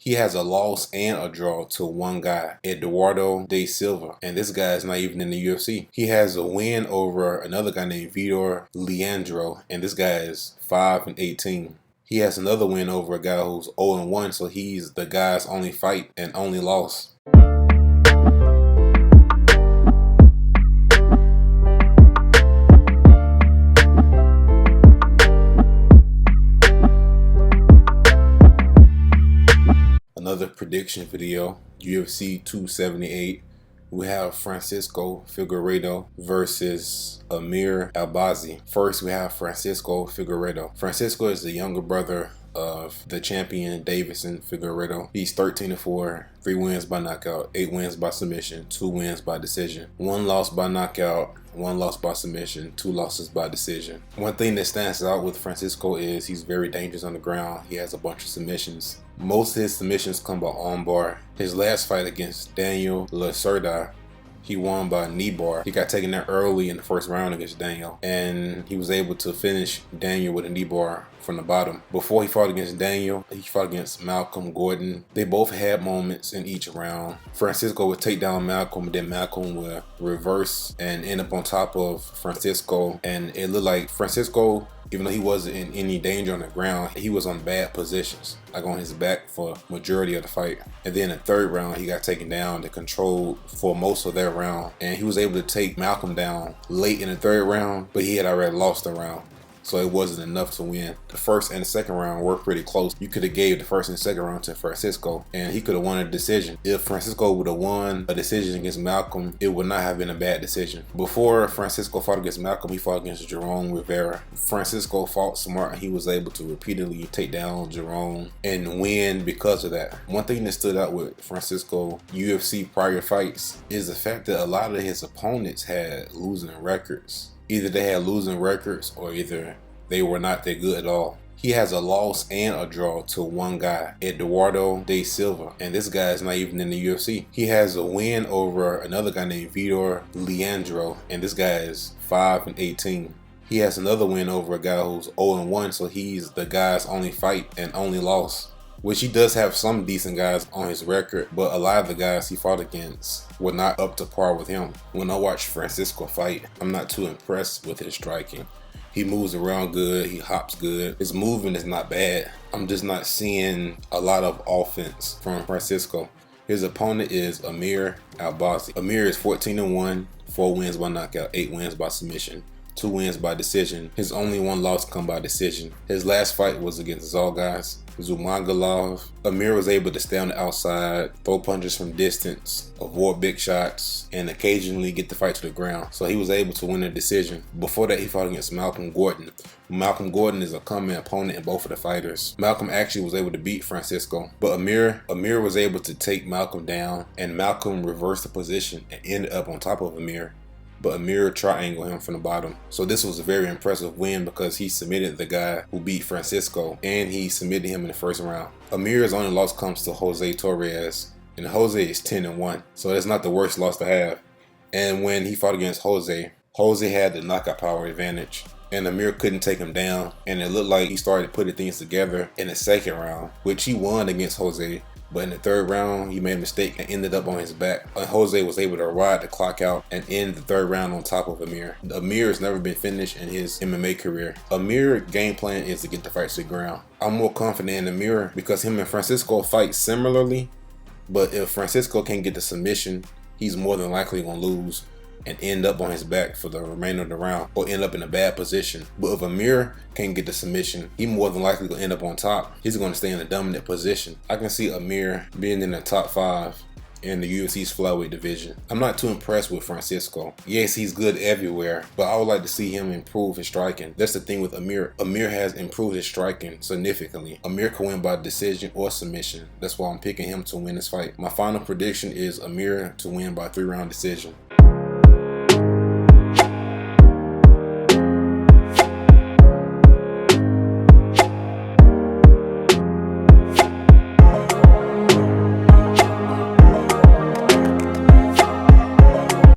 He has a loss and a draw to one guy, Eduardo da Silva, and this guy is not even in the UFC. He has a win over another guy named Vitor Leandro, and this guy is 5-18. He has another win over a guy who's 0-1, so he's the guy's only fight and only loss. Another prediction video, UFC 278. We have Francisco Figueiredo versus Amir Albazi. First, we have Francisco Figueiredo. Francisco is the younger brother of the champion Davison Figueiredo. He's 13-4, 3 wins by knockout, 8 wins by submission, 2 wins by decision, 1 loss by knockout, 1 loss by submission, 2 losses by decision. One thing that stands out with Francisco is he's very dangerous on the ground. He has a bunch of submissions. Most of his submissions come by armbar. His last fight against Daniel Lacerda, he won by knee bar. He got taken out early in the first round against Daniel, and he was able to finish Daniel with a knee bar from the bottom. Before he fought against Daniel, he fought against Malcolm Gordon. They both had moments in each round. Francisco would take down Malcolm, then Malcolm would reverse and end up on top of Francisco, and it looked like Francisco, even though he wasn't in any danger on the ground, he was on bad positions, like on his back for majority of the fight. And then in the third round, he got taken down and controlled for most of that round. And he was able to take Malcolm down late in the third round, but he had already lost the round, so it wasn't enough to win. The first and the second round were pretty close. You could have gave the first and second round to Francisco, and he could have won a decision. If Francisco would have won a decision against Malcolm, it would not have been a bad decision. Before Francisco fought against Malcolm, he fought against Jerome Rivera. Francisco fought smart, and he was able to repeatedly take down Jerome and win because of that. One thing that stood out with Francisco UFC prior fights is the fact that a lot of his opponents had losing records. Either they had losing records or either they were not that good at all. He has a loss and a draw to one guy, Eduardo da Silva, and this guy is not even in the UFC. He has a win over another guy named Vitor Leandro, and this guy is 5-18. He has another win over a guy who's 0-1, so he's the guy's only fight and only loss. Which he does have some decent guys on his record, but a lot of the guys he fought against were not up to par with him. When I watch Francisco fight, I'm not too impressed with his striking. He moves around good, he hops good, his movement is not bad. I'm just not seeing a lot of offense from Francisco. His opponent is Amir Albazi. Amir is 14-1, 4 wins by knockout, 8 wins by submission, 2 wins by decision. His only 1 loss come by decision. His last fight was against Zalgas Zumagulov. Amir was able to stay on the outside, throw punches from distance, avoid big shots, and occasionally get the fight to the ground. So he was able to win a decision. Before that, he fought against Malcolm Gordon. Malcolm Gordon is a common opponent in both of the fighters. Malcolm actually was able to beat Francisco, but Amir was able to take Malcolm down, and Malcolm reversed the position and ended up on top of Amir. But Amir triangled him from the bottom. So this was a very impressive win because he submitted the guy who beat Francisco, and he submitted him in the first round. Amir's only loss comes to Jose Torres, and Jose is 10-1, so that's not the worst loss to have. And when he fought against Jose had the knockout power advantage, and Amir couldn't take him down, and it looked like he started putting things together in the second round, which he won against Jose. But in the third round, he made a mistake and ended up on his back. And Jose was able to ride the clock out and end the third round on top of Amir. Amir has never been finished in his MMA career. Amir's game plan is to get the fight to the ground. I'm more confident in Amir because him and Francisco fight similarly. But if Francisco can't get the submission, he's more than likely going to lose and end up on his back for the remainder of the round, or end up in a bad position. But if Amir can't get the submission, he more than likely going to end up on top. He's going to stay in a dominant position. I can see Amir being in the top 5 in the UFC's flyweight division. I'm not too impressed with Francisco. Yes, he's good everywhere, but I would like to see him improve his striking. That's the thing with Amir. Amir has improved his striking significantly. Amir can win by decision or submission. That's why I'm picking him to win this fight. My final prediction is Amir to win by 3-round decision.